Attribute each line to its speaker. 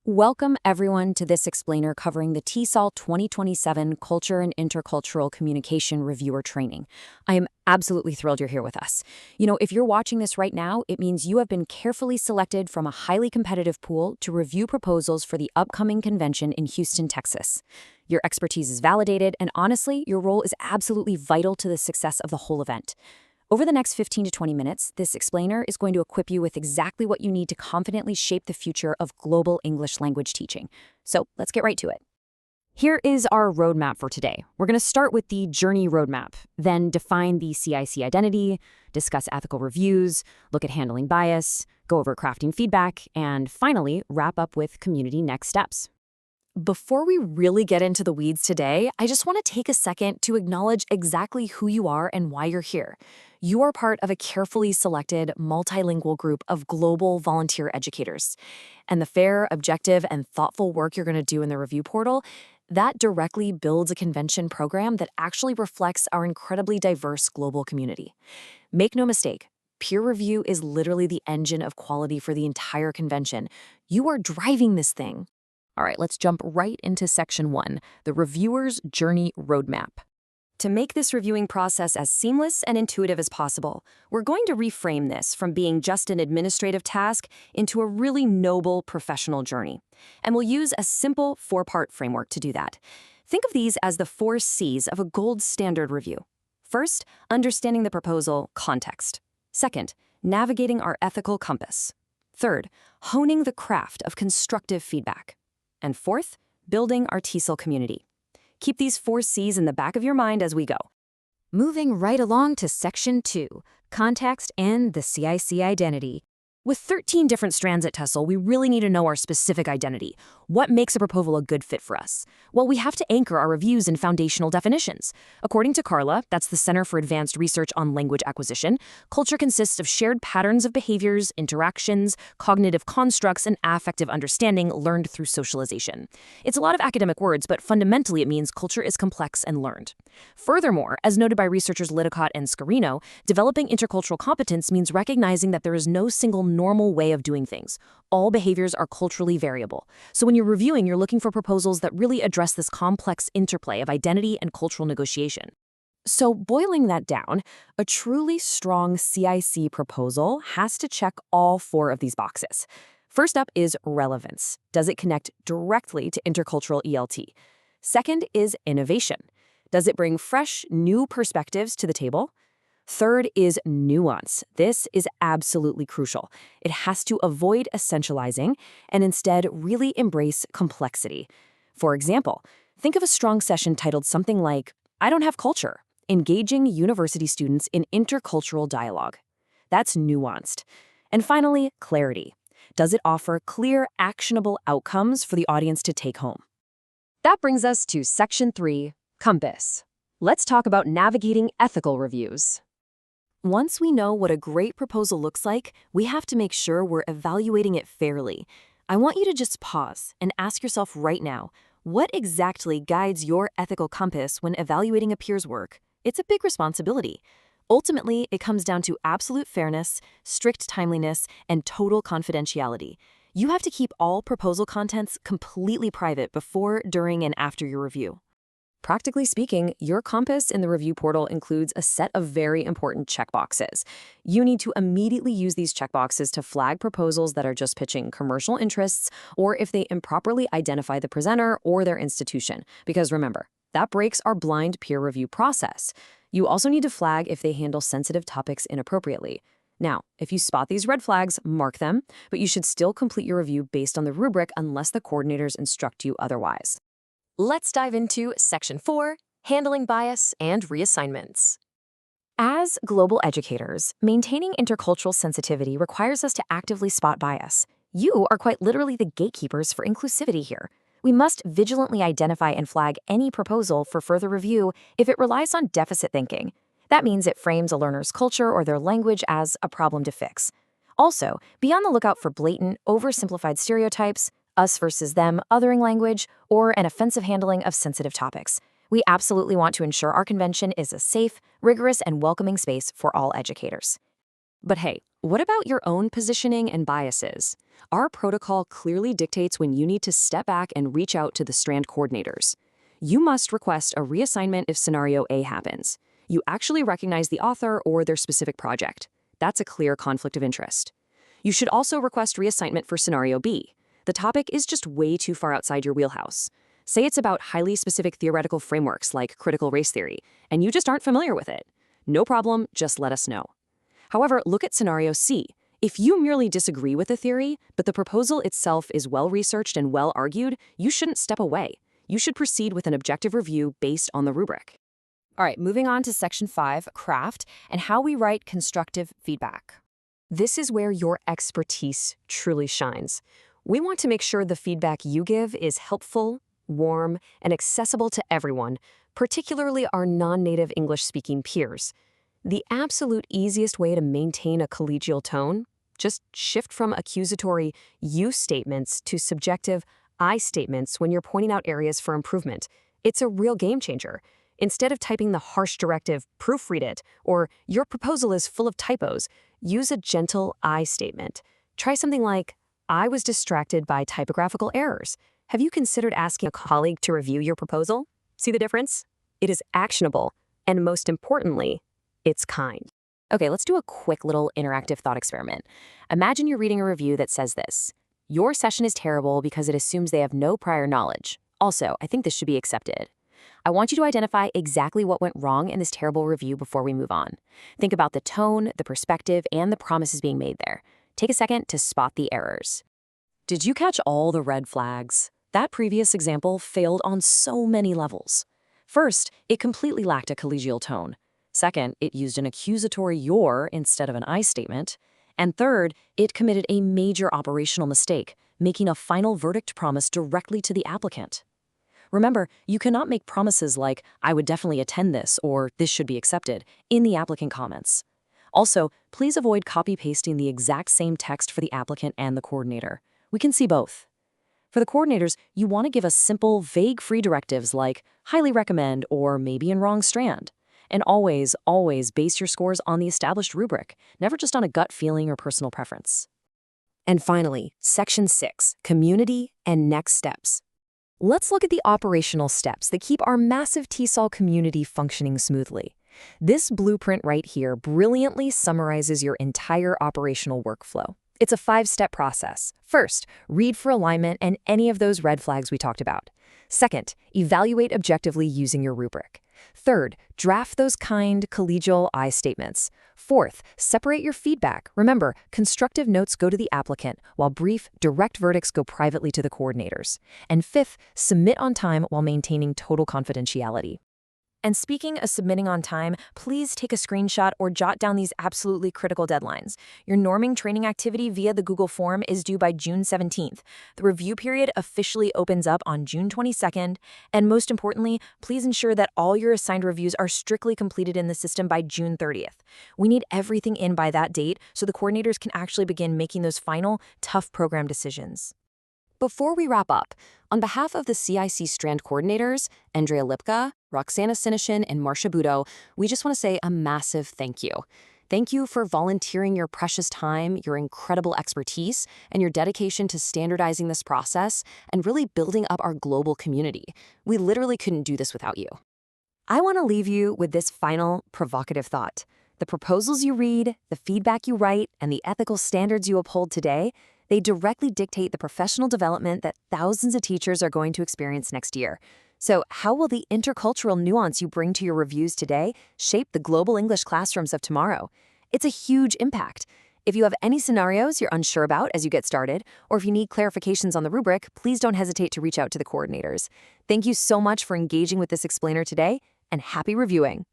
Speaker 1: Welcome, everyone, to this explainer covering the TESOL 2027 Culture and Intercultural Communication Reviewer Training. I am absolutely thrilled you're here with us. If you're watching this right now, it means you have been carefully selected from a highly competitive pool to review proposals for the upcoming convention in Houston, Texas. Your expertise is validated, and honestly, your role is absolutely vital to the success of the whole event. Over the next 15 to 20 minutes, this explainer is going to equip you with exactly what you need to confidently shape the future of global English language teaching. So let's get right to it. Here is our roadmap for today. We're going to start with the journey roadmap, then define the CIC identity, discuss ethical reviews, look at handling bias, go over crafting feedback, and finally, wrap up with community next steps. Before we really get into the weeds today, I just want to take a second to acknowledge exactly who you are and why you're here. You are part of a carefully selected, multilingual group of global volunteer educators. And the fair, objective, and thoughtful work you're going to do in the review portal, that directly builds a convention program that actually reflects our incredibly diverse global community. Make no mistake, peer review is literally the engine of quality for the entire convention. You are driving this thing. All right, let's jump right into Section 1, the Reviewer's Journey Roadmap. To make this reviewing process as seamless and intuitive as possible, we're going to reframe this from being just an administrative task into a really noble professional journey. And we'll use a simple 4-part framework to do that. Think of these as the 4 C's of a gold standard review. First, understanding the proposal context. Second, navigating our ethical compass. Third, honing the craft of constructive feedback. And fourth, building our TESOL community. Keep these 4 C's in the back of your mind as we go. Moving right along to Section 2, Context and the CIC Identity. With 13 different strands at TESOL, we really need to know our specific identity. What makes a proposal a good fit for us? Well, we have to anchor our reviews in foundational definitions. According to CARLA, that's the Center for Advanced Research on Language Acquisition, culture consists of shared patterns of behaviors, interactions, cognitive constructs, and affective understanding learned through socialization. It's a lot of academic words, but fundamentally it means culture is complex and learned. Furthermore, as noted by researchers Lidicott and Scarino, developing intercultural competence means recognizing that there is no single normal way of doing things. All behaviors are culturally variable. So when you're reviewing, you're looking for proposals that really address this complex interplay of identity and cultural negotiation. So boiling that down, a truly strong CIC proposal has to check all 4 of these boxes. First up is relevance. Does it connect directly to intercultural ELT? Second is innovation. Does it bring fresh, new perspectives to the table? Third is nuance. This is absolutely crucial. It has to avoid essentializing and instead really embrace complexity. For example, think of a strong session titled something like, I don't have culture, engaging university students in intercultural dialogue. That's nuanced. And finally, clarity. Does it offer clear, actionable outcomes for the audience to take home? That brings us to Section 3, Compass. Let's talk about navigating ethical reviews. Once we know what a great proposal looks like, we have to make sure we're evaluating it fairly. I want you to just pause and ask yourself right now, what exactly guides your ethical compass when evaluating a peer's work? It's a big responsibility. Ultimately, it comes down to absolute fairness, strict timeliness, and total confidentiality. You have to keep all proposal contents completely private before, during, and after your review. Practically speaking, your compass in the review portal includes a set of very important checkboxes. You need to immediately use these checkboxes to flag proposals that are just pitching commercial interests or if they improperly identify the presenter or their institution. Because remember, that breaks our blind peer review process. You also need to flag if they handle sensitive topics inappropriately. Now, if you spot these red flags, mark them, but you should still complete your review based on the rubric unless the coordinators instruct you otherwise. Let's dive into Section 4, Handling Bias and Reassignments. As global educators, maintaining intercultural sensitivity requires us to actively spot bias. You are quite literally the gatekeepers for inclusivity here. We must vigilantly identify and flag any proposal for further review if it relies on deficit thinking. That means it frames a learner's culture or their language as a problem to fix. Also, be on the lookout for blatant, oversimplified stereotypes, us versus them, othering language, or an offensive handling of sensitive topics. We absolutely want to ensure our convention is a safe, rigorous, and welcoming space for all educators. But hey, What about your own positioning and biases? Our protocol clearly dictates when you need to step back and reach out to the strand coordinators. You must request a reassignment if scenario A happens. You actually recognize the author or their specific project. That's a clear conflict of interest. You should also request reassignment for scenario B. The topic is just way too far outside your wheelhouse. Say it's about highly specific theoretical frameworks like critical race theory, and you just aren't familiar with it. No problem, just let us know. However, look at scenario C. If you merely disagree with the theory, but the proposal itself is well-researched and well-argued, you shouldn't step away. You should proceed with an objective review based on the rubric.
Speaker 2: All right, moving on to Section 5, Craft, and how we write constructive feedback.
Speaker 1: This is where your expertise truly shines. We want to make sure the feedback you give is helpful, warm, and accessible to everyone, particularly our non-native English-speaking peers. The absolute easiest way to maintain a collegial tone? Just shift from accusatory you statements to subjective I statements when you're pointing out areas for improvement. It's a real game changer. Instead of typing the harsh directive, proofread it, or your proposal is full of typos, use a gentle I statement. Try something like, I was distracted by typographical errors. Have you considered asking a colleague to review your proposal? See the difference? It is actionable, and most importantly, it's kind. Okay, let's do a quick little interactive thought experiment. Imagine you're reading a review that says this: your session is terrible because it assumes they have no prior knowledge. Also, I think this should be accepted. I want you to identify exactly what went wrong in this terrible review before we move on. Think about the tone, the perspective, and the promises being made there. Take a second to spot the errors. Did you catch all the red flags? That previous example failed on so many levels. First, it completely lacked a collegial tone. Second, it used an accusatory your instead of an I statement. And third, it committed a major operational mistake, making a final verdict promise directly to the applicant. Remember, you cannot make promises like, I would definitely attend this, or this should be accepted, in the applicant comments. Also, please avoid copy-pasting the exact same text for the applicant and the coordinator. We can see both. For the coordinators, you want to give us simple, vague free directives like, highly recommend, or maybe in wrong strand. And always, always base your scores on the established rubric, never just on a gut feeling or personal preference. And finally, Section 6, Community and Next Steps. Let's look at the operational steps that keep our massive TESOL community functioning smoothly. This blueprint right here brilliantly summarizes your entire operational workflow. It's a 5-step process. First, read for alignment and any of those red flags we talked about. Second, evaluate objectively using your rubric. Third, draft those kind, collegial I statements. Fourth, separate your feedback. Remember, constructive notes go to the applicant, while brief, direct verdicts go privately to the coordinators. And fifth, submit on time while maintaining total confidentiality. And speaking of submitting on time, please take a screenshot or jot down these absolutely critical deadlines. Your norming training activity via the Google form is due by June 17th. The review period officially opens up on June 22nd. And most importantly, please ensure that all your assigned reviews are strictly completed in the system by June 30th. We need everything in by that date so the coordinators can actually begin making those final, tough program decisions. Before we wrap up, on behalf of the CIC Strand coordinators, Andrea Lipka, Roxana Sinishin, and Marcia Budo, we just want to say a massive thank you. Thank you for volunteering your precious time, your incredible expertise, and your dedication to standardizing this process and really building up our global community. We literally couldn't do this without you. I want to leave you with this final provocative thought. The proposals you read, the feedback you write, and the ethical standards you uphold today, they directly dictate the professional development that thousands of teachers are going to experience next year. So how will the intercultural nuance you bring to your reviews today shape the global English classrooms of tomorrow? It's a huge impact. If you have any scenarios you're unsure about as you get started, or if you need clarifications on the rubric, please don't hesitate to reach out to the coordinators. Thank you so much for engaging with this explainer today, and happy reviewing.